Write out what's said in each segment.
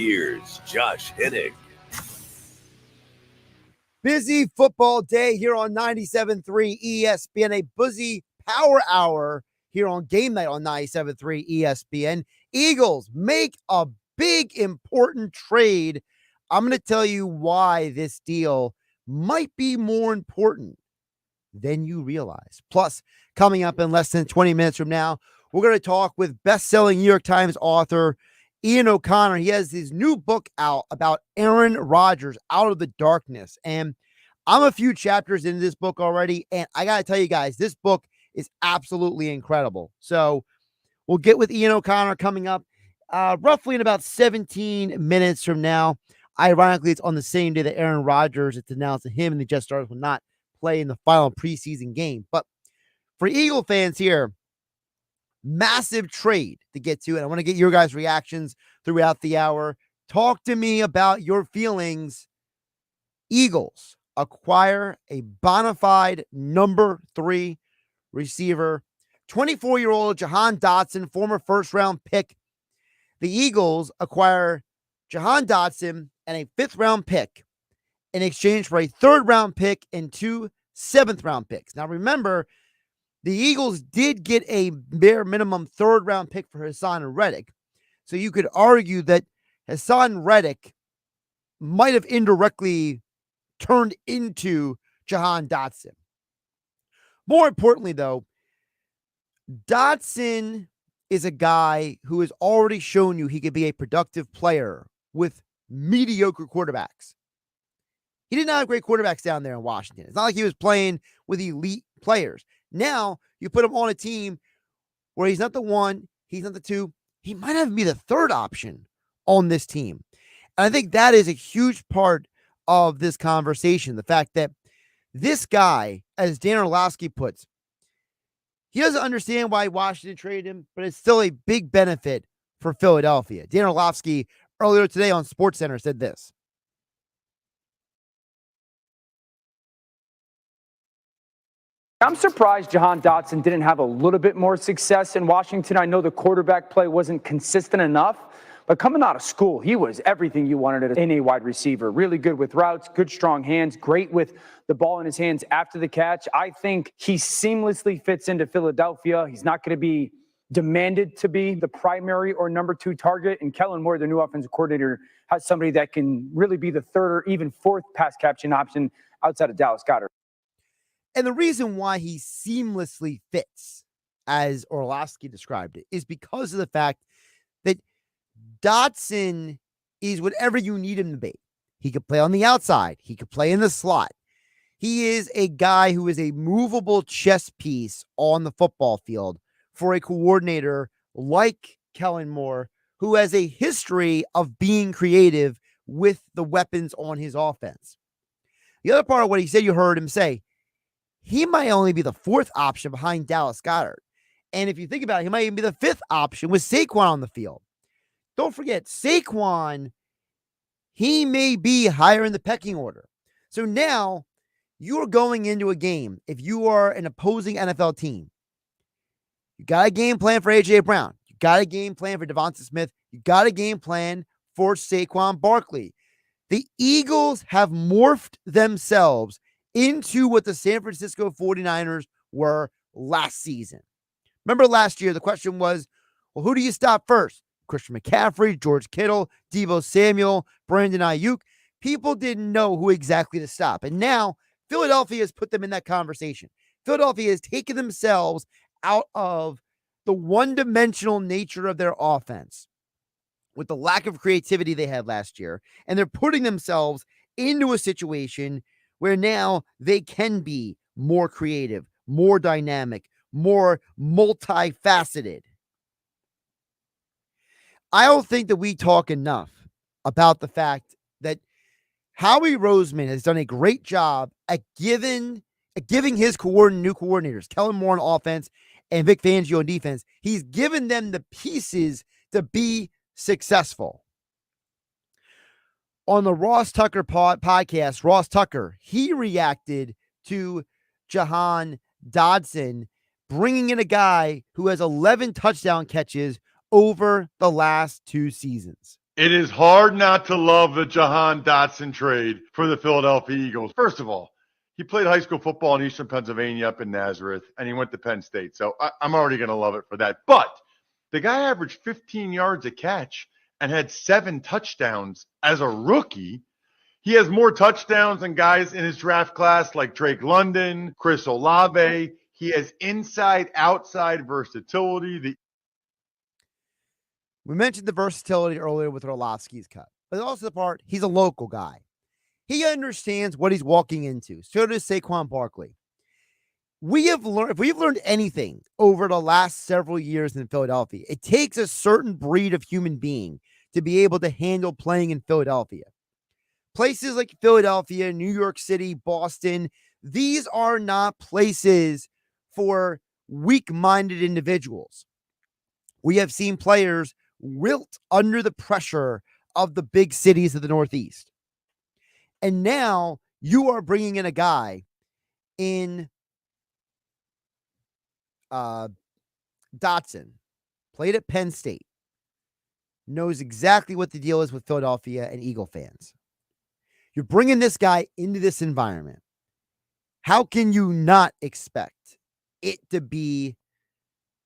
here's Josh Hennig. Busy football day here on 97.3 ESPN, a busy power hour here on game night on 97.3 ESPN. Eagles make a big, important trade. I'm going to tell you why this deal might be more important than you realize. Plus, coming up in less than 20 minutes from now, we're going to talk with best-selling New York Times author Ian O'Connor. He has his new book out about Aaron Rodgers, Out of the Darkness. And I'm a few chapters into this book already, and I got to tell you guys, this book is absolutely incredible. So we'll get with Ian O'Connor coming up roughly in about 17 minutes from now. Ironically, it's on the same day that Aaron Rodgers, it's announced that him and the Jet Stars will not play in the final preseason game. But for Eagle fans here, massive trade to get to, and I want to get your guys' reactions throughout the hour. Talk to me about your feelings. Eagles acquire a bona fide number 3 receiver, 24-year-old Jahan Dotson, former first-round pick. The Eagles acquire Jahan Dotson and a 5th-round pick in exchange for a 3rd-round pick and 2 7th-round picks. Now, remember, the Eagles did get a bare minimum 3rd-round pick for Hassan Reddick. So you could argue that Hassan Reddick might have indirectly turned into Jahan Dotson. More importantly, though, Dotson is a guy who has already shown you he could be a productive player with mediocre quarterbacks. He did not have great quarterbacks down there in Washington. It's not like he was playing with elite players. Now, you put him on a team where he's not the 1, he's not the 2, he might even be the 3rd option on this team. And I think that is a huge part of this conversation. The fact that this guy, as Dan Orlovsky puts, he doesn't understand why Washington traded him, but it's still a big benefit for Philadelphia. Dan Orlovsky earlier today on SportsCenter said this. I'm surprised Jahan Dotson didn't have a little bit more success in Washington. I know the quarterback play wasn't consistent enough, but coming out of school, he was everything you wanted in a wide receiver. Really good with routes, good strong hands, great with the ball in his hands after the catch. I think he seamlessly fits into Philadelphia. He's not going to be demanded to be the primary or number 2 target. And Kellen Moore, the new offensive coordinator, has somebody that can really be the 3rd or even 4th pass catching option outside of Dallas Goedert. And the reason why he seamlessly fits, as Orlovsky described it, is because of the fact that Dotson is whatever you need him to be. He could play on the outside. He could play in the slot. He is a guy who is a movable chess piece on the football field for a coordinator like Kellen Moore, who has a history of being creative with the weapons on his offense. The other part of what he said, you heard him say, he might only be the 4th option behind Dallas Goedert. And if you think about it, he might even be the 5th option with Saquon on the field. Don't forget, Saquon, he may be higher in the pecking order. So now you're going into a game. If you are an opposing NFL team, you got a game plan for A.J. Brown. You got a game plan for Devonta Smith. You got a game plan for Saquon Barkley. The Eagles have morphed themselves into what the San Francisco 49ers were last season. Remember last year, the question was, well, who do you stop first? Christian McCaffrey, George Kittle, Deebo Samuel, Brandon Ayuk. People didn't know who exactly to stop. And now Philadelphia has put them in that conversation. Philadelphia has taken themselves out of the one-dimensional nature of their offense with the lack of creativity they had last year. And they're putting themselves into a situation where now they can be more creative, more dynamic, more multifaceted. I don't think that we talk enough about the fact that Howie Roseman has done a great job at giving his new coordinators, Kellen Moore on offense and Vic Fangio on defense, he's given them the pieces to be successful. On the Ross Tucker podcast, Ross Tucker, he reacted to Jahan Dotson bringing in a guy who has 11 touchdown catches over the last 2 seasons. It is hard not to love the Jahan Dotson trade for the Philadelphia Eagles. First of all, he played high school football in Eastern Pennsylvania up in Nazareth, and he went to Penn State. So I'm already going to love it for that. But the guy averaged 15 yards a catch and had 7 touchdowns as a rookie. He has more touchdowns than guys in his draft class like Drake London, Chris Olave. He has inside-outside versatility. We mentioned the versatility earlier with Orlovsky's cut, but also the part he's a local guy. He understands what he's walking into. So does Saquon Barkley. If we've learned anything over the last several years in Philadelphia, it takes a certain breed of human being to be able to handle playing in Philadelphia. Places like Philadelphia, New York City, Boston, these are not places for weak-minded individuals. We have seen players wilt under the pressure of the big cities of the Northeast. And now you are bringing in a guy in Dotson, played at Penn State, knows exactly what the deal is with Philadelphia and Eagle fans. You're bringing this guy into this environment. How can you not expect it to be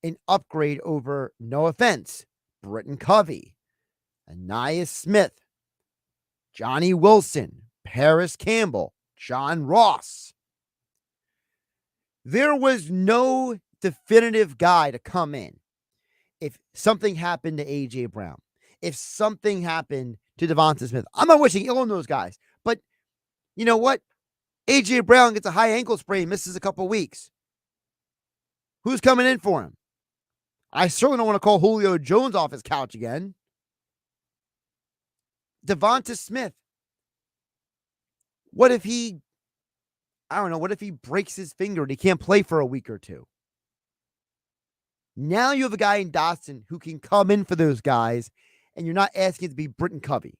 an upgrade over, no offense, Britton Covey, Anais Smith, Johnny Wilson, Paris Campbell, John Ross? There was no definitive guy to come in if something happened to A.J. Brown, if something happened to Devonta Smith. I'm not wishing ill on those guys, but you know what? A.J. Brown gets a high ankle sprain, misses a couple weeks. Who's coming in for him? I certainly don't want to call Julio Jones off his couch again. Devonta Smith. What if he breaks his finger and he can't play for a week or two? Now you have a guy in Dotson who can come in for those guys, and you're not asking it to be Britton Covey.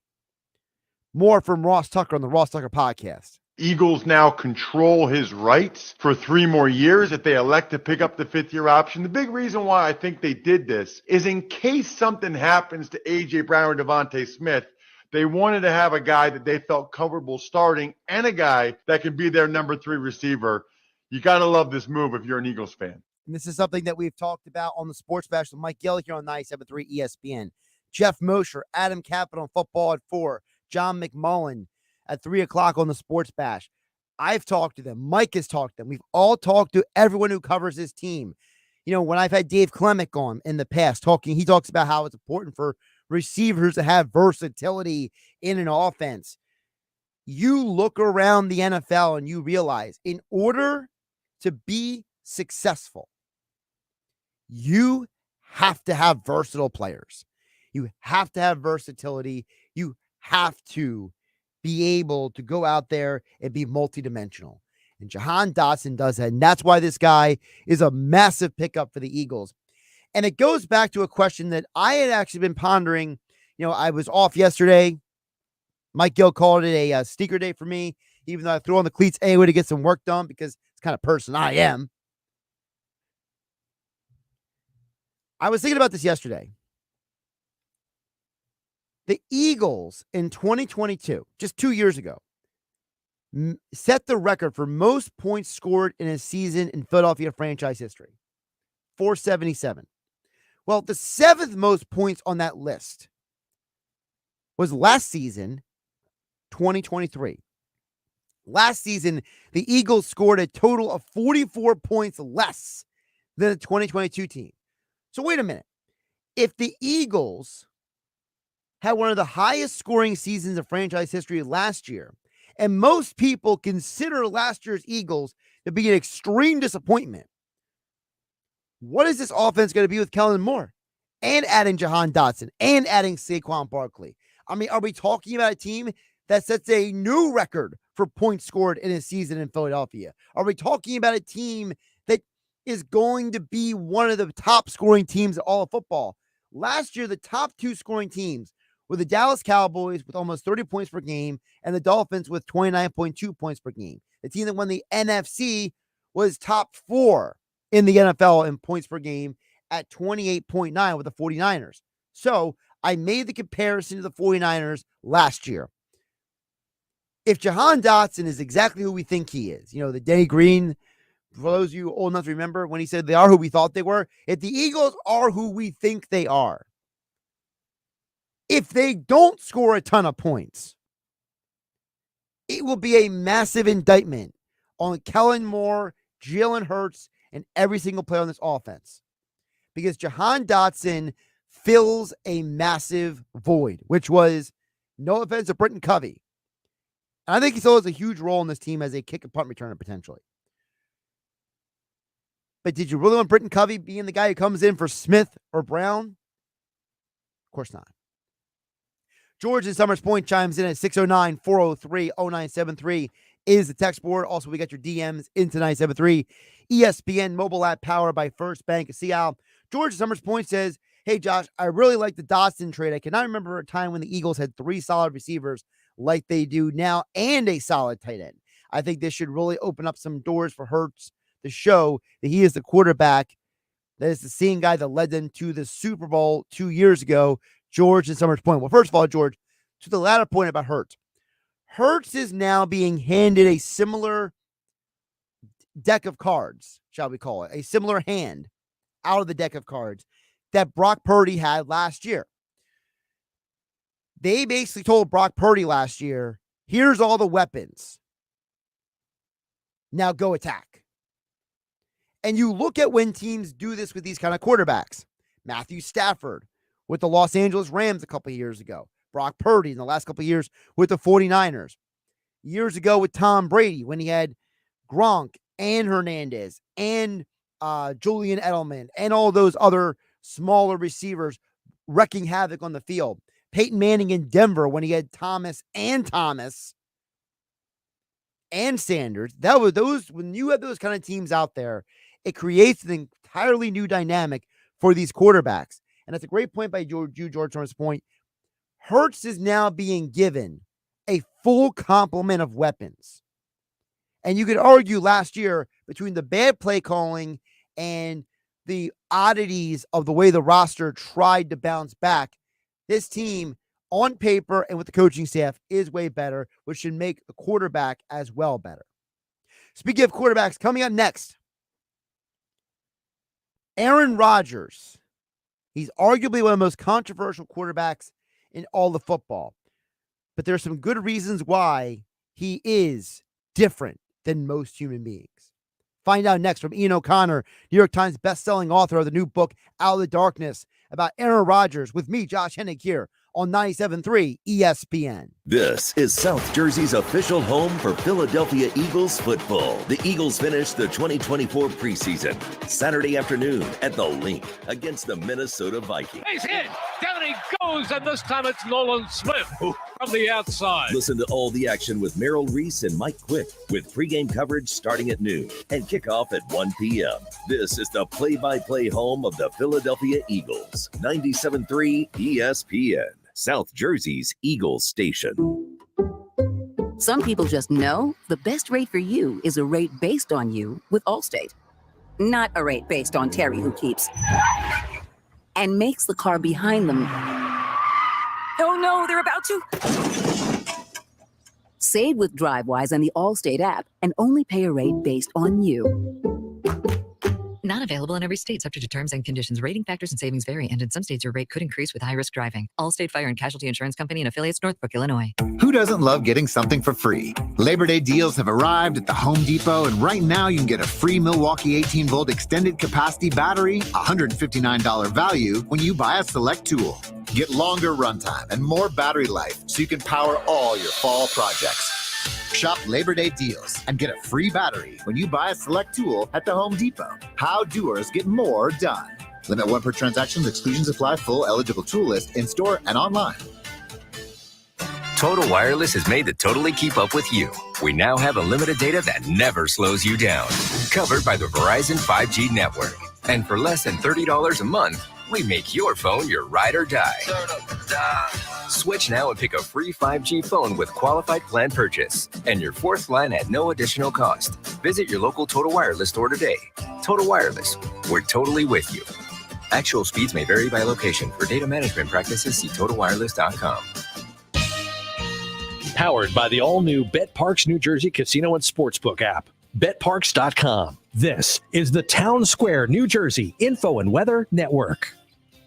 More from Ross Tucker on the Ross Tucker podcast. Eagles now control his rights for 3 more years if they elect to pick up the 5th-year option. The big reason why I think they did this is in case something happens to A.J. Brown or Devonta Smith, they wanted to have a guy that they felt comfortable starting and a guy that could be their number 3 receiver. You got to love this move if you're an Eagles fan. And this is something that we've talked about on the Sports Bash with Mike Gill here on 97.3 ESPN. Jeff Mosher, Adam Captain on football at 4, John McMullen at 3 o'clock on the Sports Bash. I've talked to them. Mike has talked to them. We've all talked to everyone who covers his team. You know, when I've had Dave Klemick on in the past he talks about how it's important for receivers to have versatility in an offense. You look around the NFL and you realize in order to be successful, you have to have versatile players. You have to have versatility. You have to be able to go out there and be multidimensional. And Jahan Dotson does that. And that's why this guy is a massive pickup for the Eagles. And it goes back to a question that I had actually been pondering. You know, I was off yesterday. Mike Gill called it a sneaker day for me, even though I threw on the cleats anyway to get some work done because it's the kind of person I am. I was thinking about this yesterday. The Eagles in 2022, just 2 years ago, set the record for most points scored in a season in Philadelphia franchise history, 477. Well, the 7th most points on that list was last season, 2023. Last season, the Eagles scored a total of 44 points less than the 2022 team. So wait a minute. If the Eagles had one of the highest scoring seasons of franchise history last year, and most people consider last year's Eagles to be an extreme disappointment, what is this offense going to be with Kellen Moore and adding Jahan Dotson and adding Saquon Barkley? I mean, are we talking about a team that sets a new record for points scored in a season in Philadelphia? Are we talking about a team that is going to be one of the top scoring teams in all of football? Last year, the top 2 scoring teams were the Dallas Cowboys with almost 30 points per game and the Dolphins with 29.2 points per game. The team that won the NFC was top 4 in the NFL in points per game at 28.9 with the 49ers. So I made the comparison to the 49ers last year. If Jahan Dotson is exactly who we think he is, the Denny Green, for those of you old enough to remember when he said they are who we thought they were, if the Eagles are who we think they are, if they don't score a ton of points, it will be a massive indictment on Kellen Moore, Jalen Hurts, and every single player on this offense. Because Jahan Dotson fills a massive void, which was, no offense to Britton Covey. And I think he still has a huge role in this team as a kick and punt returner potentially. But did you really want Britton Covey being the guy who comes in for Smith or Brown? Of course not. George in Summers Point chimes in at 609-403-0973 is the text board. Also, we got your DMs into 973. ESPN mobile app powered by First Bank of Seattle. George in Summers Point says, hey, Josh, I really like the Dotson trade. I cannot remember a time when the Eagles had 3 solid receivers like they do now and a solid tight end. I think this should really open up some doors for Hurts to show that he is the quarterback that is the same guy that led them to the Super Bowl 2 years ago. George in Summers Point. Well, first of all, George, to the latter point about Hurts. Hurts is now being handed a similar deck of cards, shall we call it, a similar hand out of the deck of cards that Brock Purdy had last year. They basically told Brock Purdy last year, here's all the weapons. Now go attack. And you look at when teams do this with these kind of quarterbacks. Matthew Stafford with the Los Angeles Rams a couple of years ago. Brock Purdy in the last couple of years with the 49ers. Years ago with Tom Brady when he had Gronk and Hernandez and Julian Edelman and all those other smaller receivers wrecking havoc on the field. Peyton Manning in Denver when he had Thomas and Sanders. That was those, when you have those kind of teams out there, it creates an entirely new dynamic for these quarterbacks. And that's a great point by George Thomas' point. Hurts is now being given a full complement of weapons. And you could argue last year between the bad play calling and the oddities of the way the roster tried to bounce back, this team on paper and with the coaching staff is way better, which should make the quarterback as well better. Speaking of quarterbacks, coming up next, Aaron Rodgers. He's arguably one of the most controversial quarterbacks in all of football. But there's some good reasons why he is different than most human beings. Find out next from Ian O'Connor, New York Times bestselling author of the new book, Out of the Darkness, about Aaron Rodgers with me, Josh Hennig, here on 97.3 ESPN. This is South Jersey's official home for Philadelphia Eagles football. The Eagles finish the 2024 preseason Saturday afternoon at the Link against the Minnesota Vikings. He's hit. Down he goes, and this time it's Nolan Smith from the outside. Listen to all the action with Merrill Reese and Mike Quick with pregame coverage starting at noon and kickoff at 1 p.m. This is the play-by-play home of the Philadelphia Eagles. 97.3 ESPN, South Jersey's Eagles station. Some people just know the best rate for you is a rate based on you with Allstate. Not a rate based on Terry who keeps and makes the car behind them. Oh no, they're about to. Save with DriveWise and the Allstate app and only pay a rate based on you. Not available in every state, subject to terms and conditions. Rating factors and savings vary, and in some states your rate could increase with high-risk driving. Allstate Fire and Casualty Insurance Company and affiliates, Northbrook, Illinois. Who doesn't love getting something for free? Labor Day deals have arrived at the Home Depot, and right now you can get a free Milwaukee 18-volt extended capacity battery, $159 value when you buy a select tool. Get longer runtime and more battery life so you can power all your fall projects. Shop Labor Day deals and get a free battery when you buy a select tool at the Home Depot. How doers get more done. Limit 1 per transactions. Exclusions apply. Full eligible tool list in store and online. Total Wireless is made to totally keep up with you. We now have unlimited data that never slows you down. Covered by the Verizon 5G network. And for less than $30 a month, we make your phone your ride or die. Switch now and pick a free 5G phone with qualified plan purchase. And your fourth line at no additional cost. Visit your local Total Wireless store today. Total Wireless, we're totally with you. Actual speeds may vary by location. For data management practices, see TotalWireless.com. Powered by the all-new BetParks New Jersey Casino and Sportsbook app. BetParks.com. This is the Town Square, New Jersey Info and Weather Network.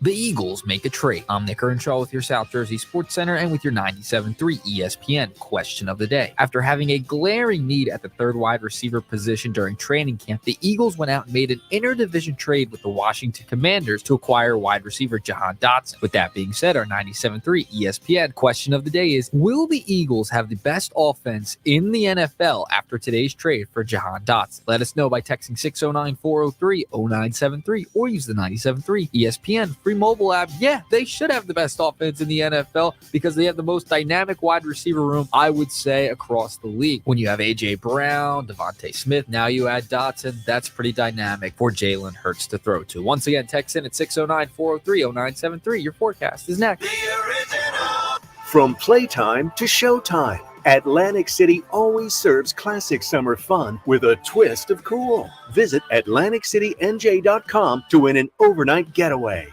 The Eagles make a trade. I'm Nick Earnshaw with your South Jersey Sports Center and with your 97.3 ESPN question of the day. After having a glaring need at the third wide receiver position during training camp, the Eagles went out and made an interdivision trade with the Washington Commanders to acquire wide receiver Jahan Dotson. With that being said, our 97.3 ESPN question of the day is, will the Eagles have the best offense in the NFL after today's trade for Jahan Dotson? Let us know by texting 609-403-0973 or use the 97.3 ESPN free mobile app. Yeah, they should have the best offense in the NFL because they have the most dynamic wide receiver room, I would say, across the league. When you have A.J. Brown, Devontae Smith, now you add Dotson, that's pretty dynamic for Jalen Hurts to throw to. Once again, text in at 609-403-0973. Your forecast is next. From playtime to showtime, Atlantic City always serves classic summer fun with a twist of cool. Visit AtlanticCityNJ.com to win an overnight getaway.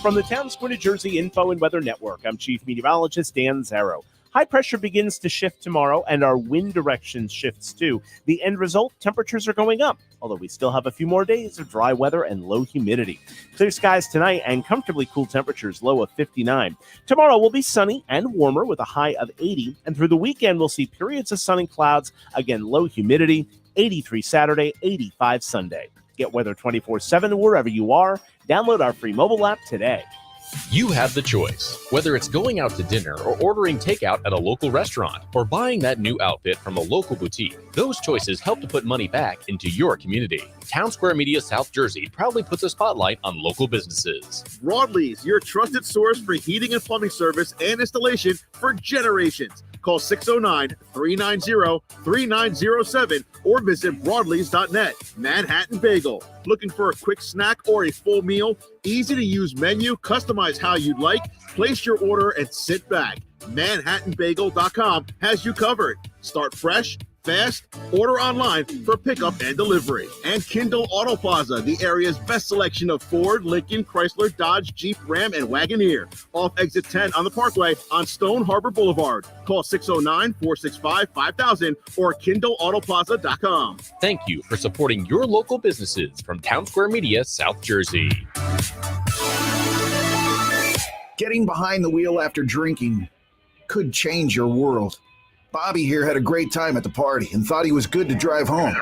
From the Town Square, New Jersey Info and Weather Network, I'm Chief Meteorologist Dan Zarrow. High pressure begins to shift tomorrow, and our wind direction shifts too. The end result, temperatures are going up, although we still have a few more days of dry weather and low humidity. Clear skies tonight and comfortably cool temperatures, low of 59. Tomorrow will be sunny and warmer with a high of 80, and through the weekend we'll see periods of sun and clouds, again low humidity, 83 Saturday, 85 Sunday. Get weather 24/7 wherever you are. Download our free mobile app today. You have the choice. Whether it's going out to dinner or ordering takeout at a local restaurant or buying that new outfit from a local boutique, those choices help to put money back into your community. Town Square Media South Jersey proudly puts a spotlight on local businesses. Broadlee's, your trusted source for heating and plumbing service and installation for generations. Call 609-390-3907 or visit broadleys.net. Manhattan Bagel. Looking for a quick snack or a full meal? Easy to use menu, customize how you'd like, place your order and sit back. ManhattanBagel.com has you covered. Start fresh, fast, order online for pickup and delivery. And Kindle Auto Plaza, the area's best selection of Ford, Lincoln, Chrysler, Dodge, Jeep, Ram, and Wagoneer. Off exit 10 on the Parkway on Stone Harbor Boulevard. Call 609-465-5000 or KindleAutoplaza.com. Thank you for supporting your local businesses from Town Square Media, South Jersey. Getting behind the wheel after drinking could change your world. Bobby here had a great time at the party and thought he was good to drive home.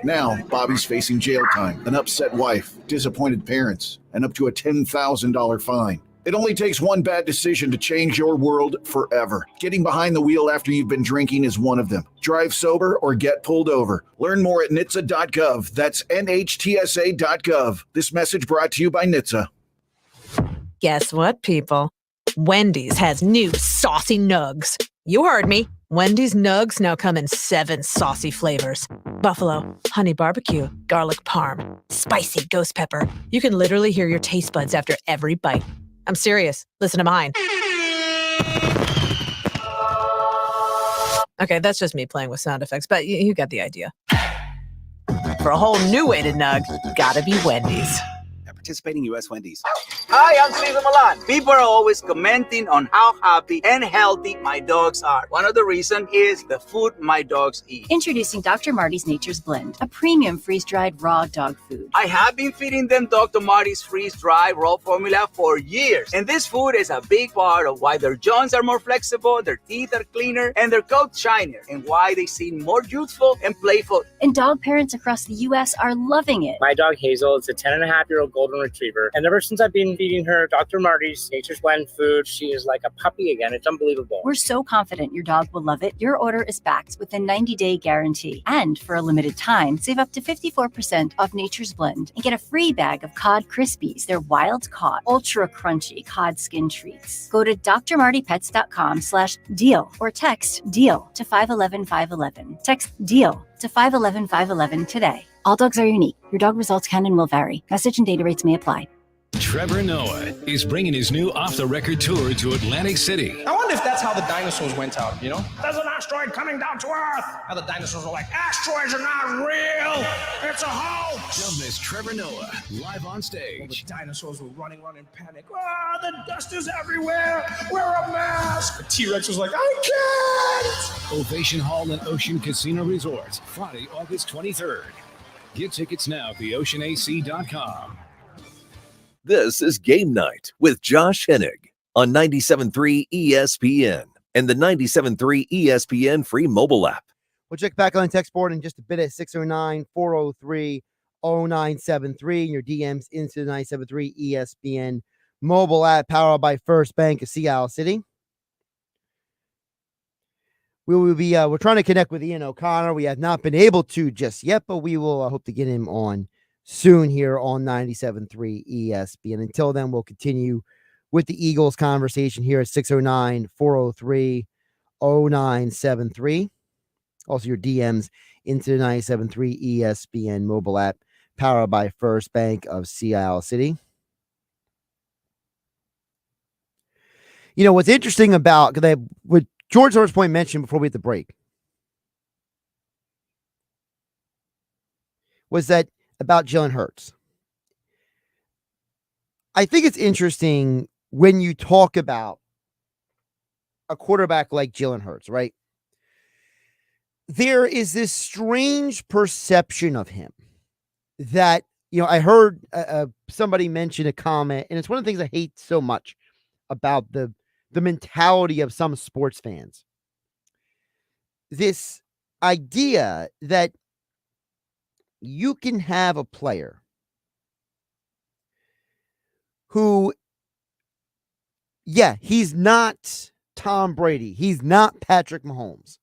Now, Bobby's facing jail time, an upset wife, disappointed parents, and up to a $10,000 fine. It only takes one bad decision to change your world forever. Getting behind the wheel after you've been drinking is one of them. Drive sober or get pulled over. Learn more at NHTSA.gov. That's NHTSA.gov. This message brought to you by NHTSA. Guess what, people? Wendy's has new saucy nugs. You heard me. Wendy's nugs now come in 7 saucy flavors. Buffalo, honey barbecue, garlic parm, spicy ghost pepper. You can literally hear your taste buds after every bite. I'm serious. Listen to mine. Okay, that's just me playing with sound effects, but you got the idea. For a whole new way to nug, gotta be Wendy's. Participating U.S. Wendy's. Hi, I'm Cesar Milan. People are always commenting on how happy and healthy my dogs are. One of the reasons is the food my dogs eat. Introducing Dr. Marty's Nature's Blend, a premium freeze-dried raw dog food. I have been feeding them Dr. Marty's freeze-dried raw formula for years. And this food is a big part of why their joints are more flexible, their teeth are cleaner, and their coat shinier, and why they seem more youthful and playful. And dog parents across the U.S. are loving it. My dog Hazel is a 10-and-a-half-year-old golden retriever, and ever since I've been feeding her Dr. Marty's Nature's Blend food, she is like a puppy again. It's unbelievable. We're so confident your dog will love it. Your order is backed with a 90-day guarantee. And for a limited time, save up to 54% off Nature's Blend and get a free bag of Cod Krispies. They're wild-caught, ultra-crunchy cod skin treats. Go to drmartypets.com/deal or text DEAL to 511-511. Text DEAL to 511-511 today. All dogs are unique. Your dog results can and will vary. Message and data rates may apply. Trevor Noah is bringing his new off-the-record tour to Atlantic City. I wonder if that's how the dinosaurs went out, you know? There's an asteroid coming down to Earth. How the dinosaurs were like, asteroids are not real. It's a hoax. Don't miss Trevor Noah live on stage. All the dinosaurs were running around in panic. Ah, the dust is everywhere. Wear a mask. The T-Rex was like, I can't. Ovation Hall and Ocean Casino Resort, Friday, August 23rd. Get tickets now at theoceanac.com. This is Game Night with Josh Hennig on 97.3 ESPN and the 97.3 ESPN free mobile app. We'll check back on text board in just a bit at 609-403-0973 and your DMs into the 97.3 ESPN mobile app powered by First Bank of Sea Isle City. We will be we're trying to connect with Ian O'Connor. We have not been able to just yet, but we will hope to get him on soon here on 97.3 ESPN. Until then, we'll continue with the Eagles conversation here at 609-403-0973. Also, your DMs into the 97.3 ESPN mobile app powered by First Bank of Sea Isle City. You know, what's interesting about what George Norris Point mentioned before we hit the break was that about Jalen Hurts. I think it's interesting when you talk about a quarterback like Jalen Hurts, right? There is this strange perception of him that, you know, I heard somebody mention a comment, and it's one of the things I hate so much about the mentality of some sports fans. This idea that you can have a player who, yeah, he's not Tom Brady. He's not Patrick Mahomes.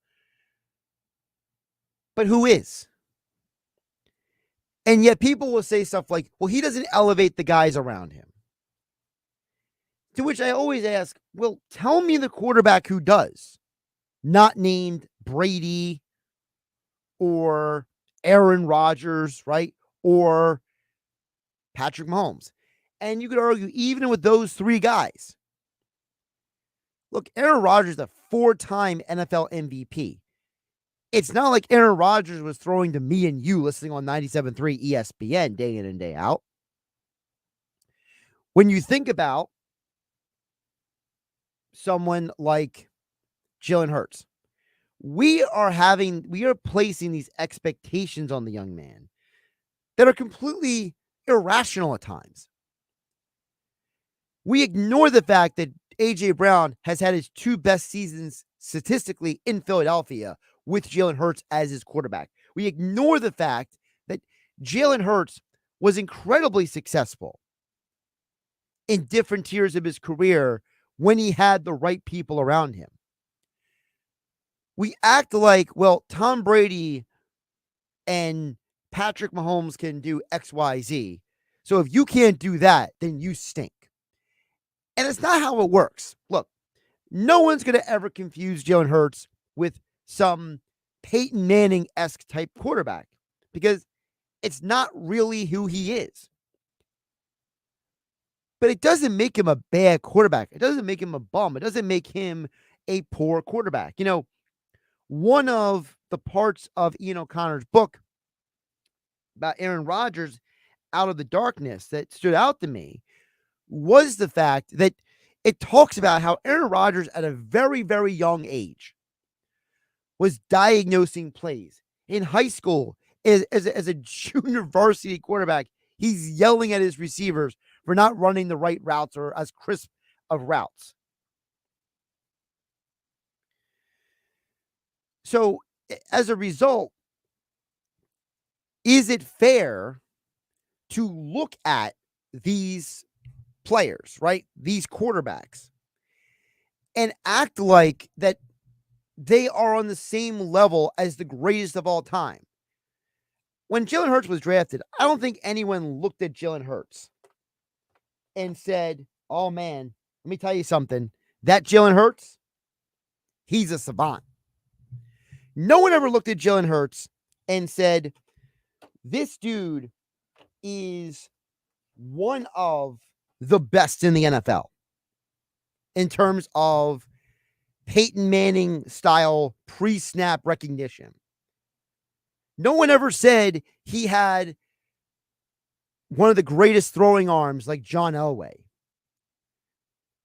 But who is? And yet people will say stuff like, well, he doesn't elevate the guys around him. To which I always ask, well, tell me the quarterback who does. Not named Brady or Aaron Rodgers, right? Or Patrick Mahomes. And you could argue even with those three guys. Look, Aaron Rodgers is a 4-time NFL MVP. It's not like Aaron Rodgers was throwing to me and you listening on 97.3 ESPN day in and day out. When you think about someone like Jalen Hurts, we are placing these expectations on the young man that are completely irrational at times. We ignore the fact that A.J. Brown has had his two best seasons statistically in Philadelphia with Jalen Hurts as his quarterback. We ignore the fact that Jalen Hurts was incredibly successful in different tiers of his career when he had the right people around him. We act like, well, Tom Brady and Patrick Mahomes can do X, Y, Z. So if you can't do that, then you stink. And it's not how it works. Look, no one's going to ever confuse Jalen Hurts with some Peyton Manning-esque type quarterback because it's not really who he is. But it doesn't make him a bad quarterback. It doesn't make him a bum. It doesn't make him a poor quarterback. You know, one of the parts of Ian O'Connor's book about Aaron Rodgers, Out of the Darkness, that stood out to me was the fact that it talks about how Aaron Rodgers at a very, very young age was diagnosing plays. In high school, as a junior varsity quarterback, he's yelling at his receivers for not running the right routes or as crisp of routes. So as a result, is it fair to look at these players, right? These quarterbacks, and act like that they are on the same level as the greatest of all time? When Jalen Hurts was drafted, I don't think anyone looked at Jalen Hurts and said, oh man, let me tell you something. That Jalen Hurts, he's a savant. No one ever looked at Jalen Hurts and said, this dude is one of the best in the NFL in terms of Peyton Manning style pre-snap recognition. No one ever said he had one of the greatest throwing arms like John Elway.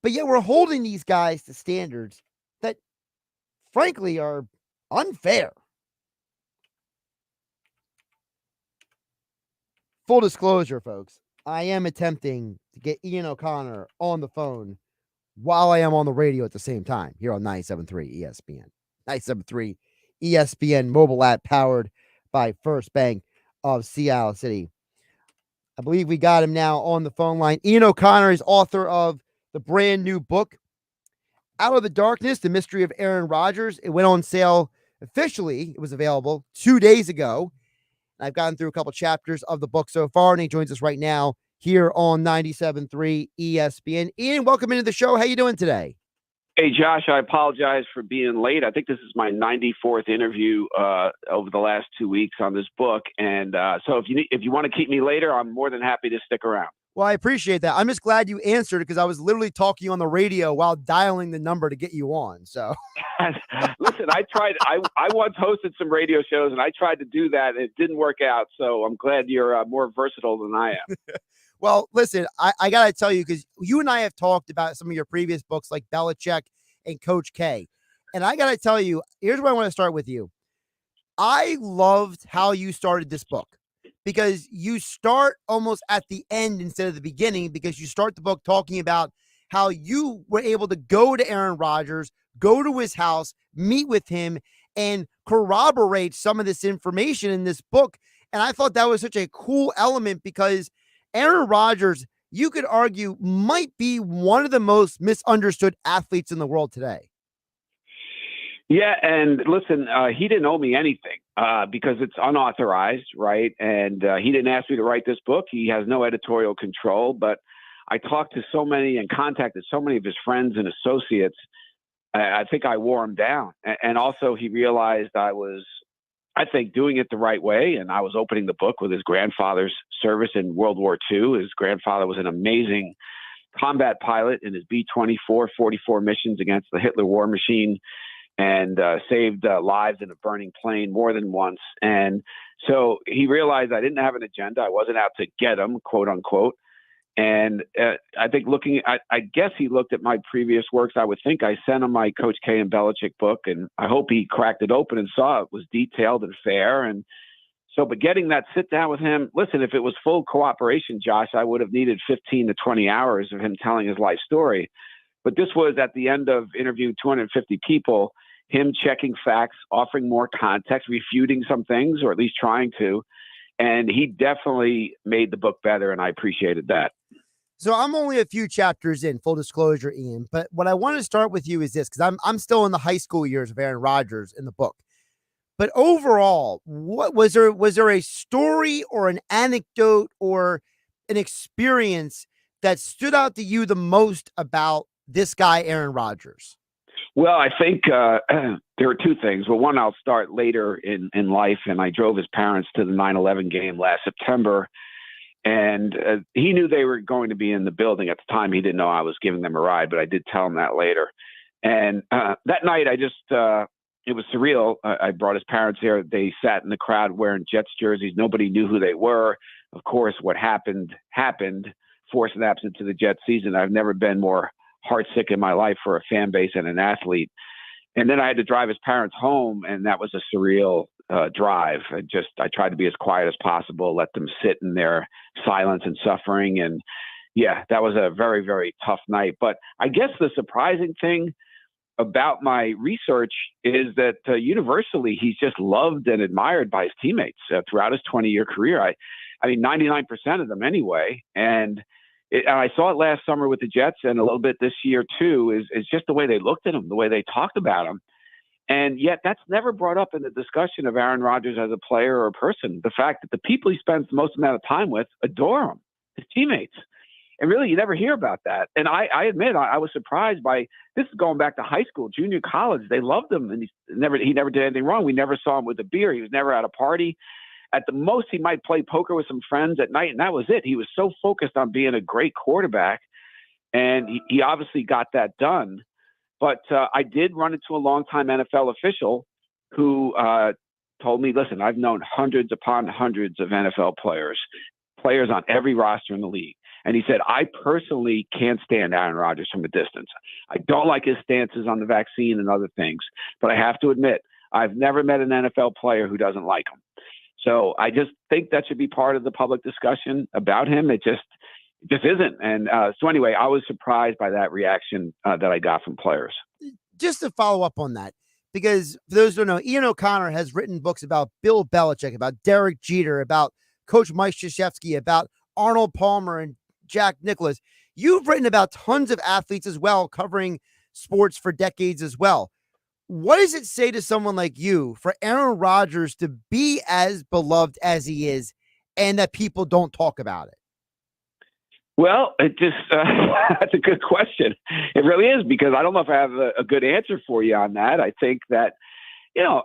But yet we're holding these guys to standards that, frankly, are unfair. Full disclosure, folks, I am attempting to get Ian O'Connor on the phone while I am on the radio at the same time here on 97.3 ESPN. 97.3 ESPN mobile app powered by First Bank of Seattle City. I believe we got him now on the phone line. Ian O'Connor is author of the brand new book, Out of the Darkness, The Mystery of Aaron Rodgers. It went on sale officially. It was available 2 days ago. I've gotten through a couple chapters of the book so far, and he joins us right now here on 97.3 ESPN. Ian, welcome into the show. How you doing today? Hey, Josh, I apologize for being late. I think this is my 94th interview over the last 2 weeks on this book. And so if you want to keep me later, I'm more than happy to stick around. Well, I appreciate that. I'm just glad you answered because I was literally talking on the radio while dialing the number to get you on. So listen, I once hosted some radio shows and I tried to do that. It didn't work out. So I'm glad you're more versatile than I am. Well, listen, I got to tell you, because you and I have talked about some of your previous books like Belichick and Coach K. And I got to tell you, here's where I want to start with you. I loved how you started this book, because you start almost at the end instead of the beginning, because you start the book talking about how you were able to go to Aaron Rodgers, go to his house, meet with him, and corroborate some of this information in this book. And I thought that was such a cool element, because Aaron Rodgers, you could argue, might be one of the most misunderstood athletes in the world today. Yeah, and listen, he didn't owe me anything because it's unauthorized, right? And he didn't ask me to write this book. He has no editorial control, but I talked to so many and contacted so many of his friends and associates. I think I wore him down. And also he realized I was, I think, doing it the right way. And I was opening the book with his grandfather's service in World War II. His grandfather was an amazing combat pilot in his B-24, 44 missions against the Hitler war machine, and saved lives in a burning plane more than once. And so he realized I didn't have an agenda. I wasn't out to get him, quote unquote. And I think I guess he looked at my previous works. I would think I sent him my Coach K and Belichick book, and I hope he cracked it open and saw it was detailed and fair. And so, but getting that sit down with him, listen, if it was full cooperation, Josh, I would have needed 15 to 20 hours of him telling his life story. But this was at the end of interviewing 250 people, him checking facts, offering more context, refuting some things, or at least trying to. And he definitely made the book better, and I appreciated that. So I'm only a few chapters in, full disclosure, Ian. But what I want to start with you is this, because I'm still in the high school years of Aaron Rodgers in the book. But overall, what was there a story or an anecdote or an experience that stood out to you the most about this guy, Aaron Rodgers? Well, I think there are two things. Well, one, I'll start later in life, and I drove his parents to the 9/11 game last September, and he knew they were going to be in the building at the time. He didn't know I was giving them a ride, but I did tell him that later. And that night, it was surreal. I brought his parents there. They sat in the crowd wearing Jets jerseys. Nobody knew who they were. Of course, what happened, four snaps into the Jets season. I've never been more heartsick in my life for a fan base and an athlete. And then I had to drive his parents home, and that was a surreal drive. I tried to be as quiet as possible, let them sit in their silence and suffering. And yeah, that was a very, very tough night. But I guess the surprising thing about my research is that universally, he's just loved and admired by his teammates throughout his 20-year career. I mean, 99% of them anyway. And I saw it last summer with the Jets and a little bit this year too, is just the way they looked at him, the way they talked about him. And yet that's never brought up in the discussion of Aaron Rodgers as a player or a person. The fact that the people he spends the most amount of time with adore him, his teammates. And really, you never hear about that. And I admit, I was surprised by, this is going back to high school, junior college. They loved him, and he never did anything wrong. We never saw him with a beer. He was never at a party. At the most, he might play poker with some friends at night, and that was it. He was so focused on being a great quarterback, and he obviously got that done. But I did run into a longtime NFL official who told me, listen, I've known hundreds upon hundreds of NFL players on every roster in the league. And he said, I personally can't stand Aaron Rodgers from a distance. I don't like his stances on the vaccine and other things. But I have to admit, I've never met an NFL player who doesn't like him. So I just think that should be part of the public discussion about him. It just isn't. And so anyway, I was surprised by that reaction that I got from players. Just to follow up on that, because for those who don't know, Ian O'Connor has written books about Bill Belichick, about Derek Jeter, about Coach Mike Krzyzewski, about Arnold Palmer and Jack Nicklaus. You've written about tons of athletes as well, covering sports for decades as well. What does it say to someone like you for Aaron Rodgers to be as beloved as he is and that people don't talk about it? Well, that's a good question. It really is, because I don't know if I have a good answer for you on that. I think that,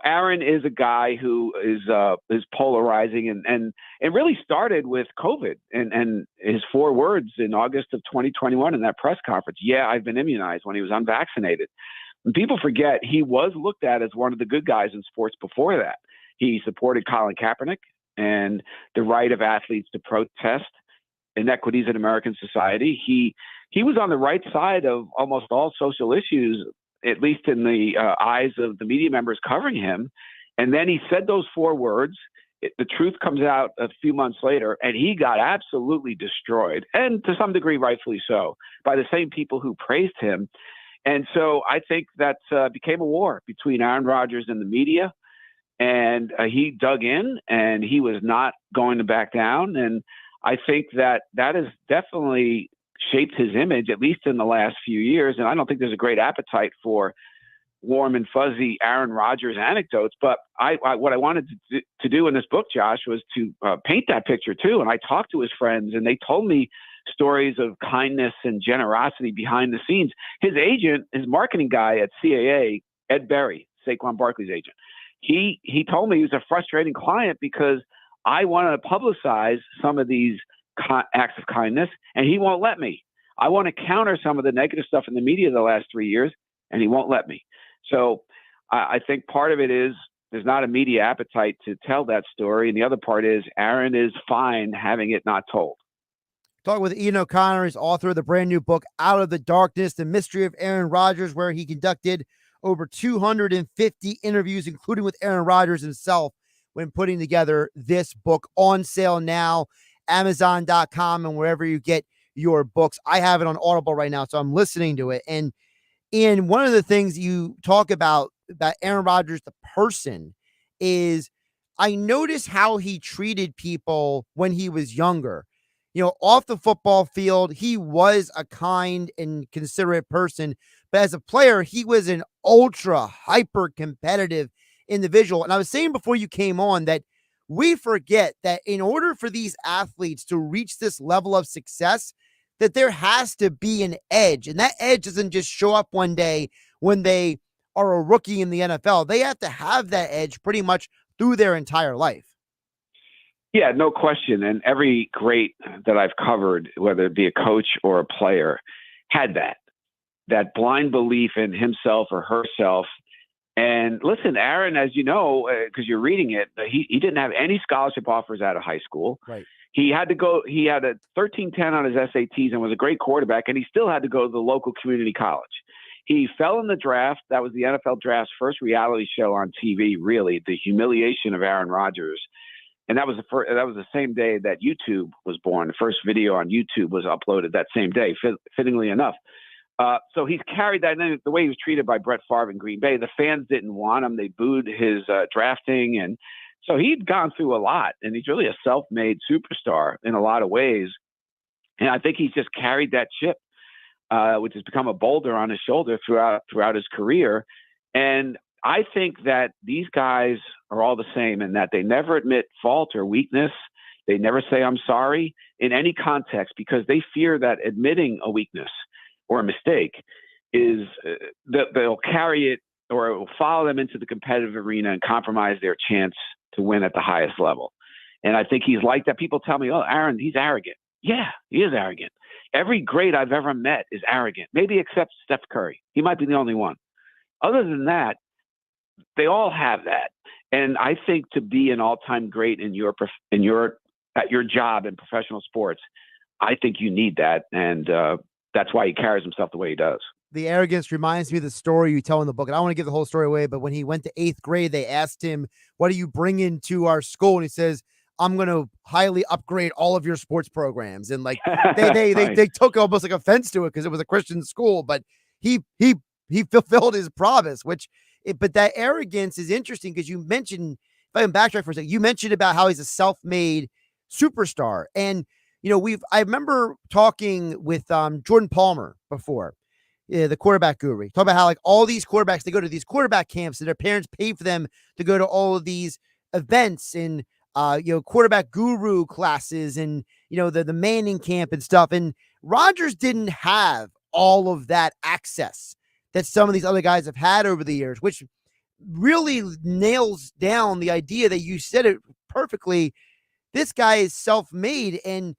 Aaron is a guy who is polarizing and it really started with COVID and his 4 words in August of 2021 in that press conference. Yeah, I've been immunized, when he was unvaccinated. And people forget he was looked at as one of the good guys in sports before that. He supported Colin Kaepernick and the right of athletes to protest inequities in American society. He was on the right side of almost all social issues, at least in the eyes of the media members covering him. And then he said those 4 words. The truth comes out a few months later, and he got absolutely destroyed, and to some degree, rightfully so, by the same people who praised him. And so I think that became a war between Aaron Rodgers and the media. And he dug in, and he was not going to back down. And I think that has definitely shaped his image, at least in the last few years. And I don't think there's a great appetite for warm and fuzzy Aaron Rodgers anecdotes. But what I wanted to do in this book, Josh, was to paint that picture too. And I talked to his friends, and they told me stories of kindness and generosity behind the scenes. His agent, his marketing guy at CAA, Ed Berry, Saquon Barkley's agent, he told me he was a frustrating client because I want to publicize some of these acts of kindness, and he won't let me. I want to counter some of the negative stuff in the media the last 3 years, and he won't let me. So I think part of it is there's not a media appetite to tell that story, and the other part is Aaron is fine having it not told. Talking with Ian O'Connor, is author of the brand new book, Out of the Darkness, The Mystery of Aaron Rodgers, where he conducted over 250 interviews, including with Aaron Rodgers himself, when putting together this book. On sale now, Amazon.com and wherever you get your books. I have it on Audible right now, so I'm listening to it. And Ian, one of the things you talk about Aaron Rodgers, the person, is I noticed how he treated people when he was younger. Off the football field, he was a kind and considerate person, but as a player, he was an ultra hyper competitive individual. And I was saying before you came on that we forget that in order for these athletes to reach this level of success, that there has to be an edge. And that edge doesn't just show up one day when they are a rookie in the NFL. They have to have that edge pretty much through their entire life. Yeah, no question. And every great that I've covered, whether it be a coach or a player, had that blind belief in himself or herself. And listen, Aaron, as you know, because you're reading it, he didn't have any scholarship offers out of high school. Right. He had a 1310 on his SATs and was a great quarterback, and he still had to go to the local community college. He fell in the draft. That was the NFL draft's first reality show on TV, really, the humiliation of Aaron Rodgers. And that was the same day that YouTube was born. The first video on YouTube was uploaded that same day, fittingly enough. So he's carried that. And the way he was treated by Brett Favre in Green Bay, the fans didn't want him. They booed his drafting. And so he'd gone through a lot. And he's really a self-made superstar in a lot of ways. And I think he's just carried that chip, which has become a boulder on his shoulder throughout his career. And I think that these guys are all the same in that they never admit fault or weakness. They never say, I'm sorry in any context, because they fear that admitting a weakness or a mistake is that they'll carry it or it will follow them into the competitive arena and compromise their chance to win at the highest level. And I think he's like that. People tell me, oh, Aaron, he's arrogant. Yeah, he is arrogant every great I've ever met is arrogant, maybe except Steph Curry. He might be the only one. Other than that, they all have that. And I think to be an all-time great at your job in professional sports, I think you need that. And that's why he carries himself the way he does. The arrogance reminds me of the story you tell in the book. And I don't want to give the whole story away, but when he went to 8th grade, they asked him, what do you bring into our school? And he says, I'm going to highly upgrade all of your sports programs. And like they took almost like offense to it because it was a Christian school, but he fulfilled his promise, but that arrogance is interesting because you mentioned, if I can backtrack for a second, you mentioned about how he's a self-made superstar. And, I remember talking with Jordan Palmer before, the quarterback guru. Talk about how like all these quarterbacks, they go to these quarterback camps and their parents pay for them to go to all of these events and, quarterback guru classes and, the Manning camp and stuff. And Rodgers didn't have all of that access that some of these other guys have had over the years, which really nails down the idea that you said it perfectly. This guy is self-made. And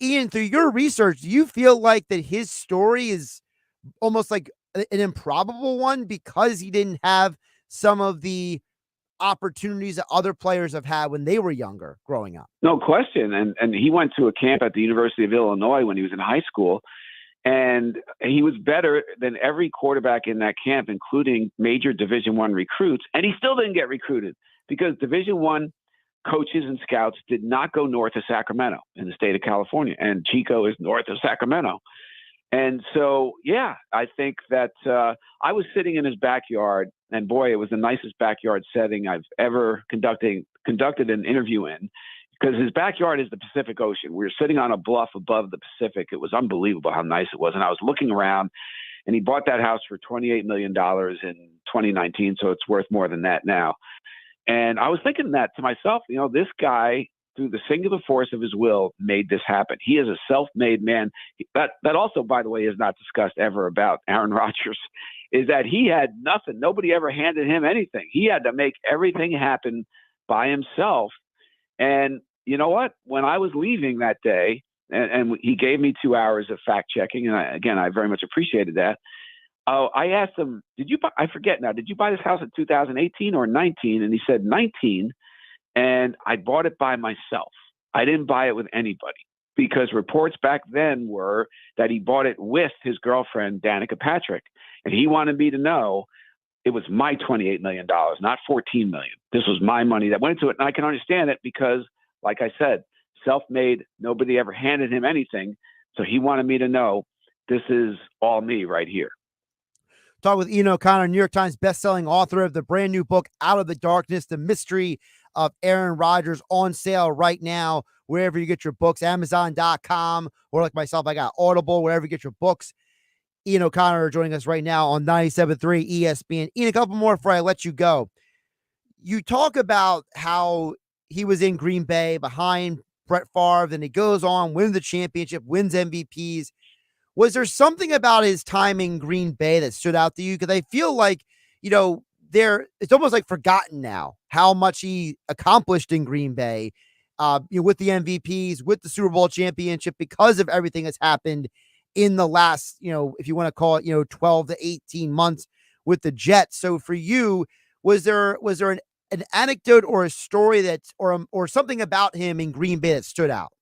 Ian, through your research, do you feel like that his story is almost like an improbable one because he didn't have some of the opportunities that other players have had when they were younger growing up? No question. And he went to a camp at the University of Illinois when he was in high school, and he was better than every quarterback in that camp, including major Division I recruits. And he still didn't get recruited because Division I coaches and scouts did not go north of Sacramento in the state of California. And Chico is north of Sacramento. And so, yeah, I think that I was sitting in his backyard, and boy, it was the nicest backyard setting I've ever conducted an interview in, because his backyard is the Pacific Ocean. We were sitting on a bluff above the Pacific. It was unbelievable how nice it was. And I was looking around, and he bought that house for $28 million in 2019, so it's worth more than that now. And I was thinking that to myself, this guy, through the singular force of his will, made this happen. He is a self-made man. That also, by the way, is not discussed ever about Aaron Rodgers, is that he had nothing. Nobody ever handed him anything. He had to make everything happen by himself. And you know what? When I was leaving that day, and he gave me 2 hours of fact checking, and I very much appreciated that. I asked him, I forget now, did you buy this house in 2018 or 19? And he said 19. And I bought it by myself. I didn't buy it with anybody, because reports back then were that he bought it with his girlfriend, Danica Patrick. And he wanted me to know it was my $28 million, not $14 million. This was my money that went into it. And I can understand it because, like I said, self-made, nobody ever handed him anything. So he wanted me to know this is all me right here. Talk with Ian O'Connor, New York Times bestselling author of the brand new book, Out of the Darkness, The Mystery of Aaron Rodgers, on sale right now, wherever you get your books, Amazon.com, or like myself, I got Audible, wherever you get your books. Ian O'Connor joining us right now on 97.3 ESPN. Ian, a couple more before I let you go. You talk about how he was in Green Bay behind Brett Favre, then he goes on, wins the championship, wins MVPs. Was there something about his time in Green Bay that stood out to you? Because I feel like, it's almost like forgotten now how much he accomplished in Green Bay, with the MVPs, with the Super Bowl championship, because of everything that's happened in the last, if you want to call it, 12 to 18 months with the Jets. So for you, was there an anecdote or a story or something about him in Green Bay that stood out?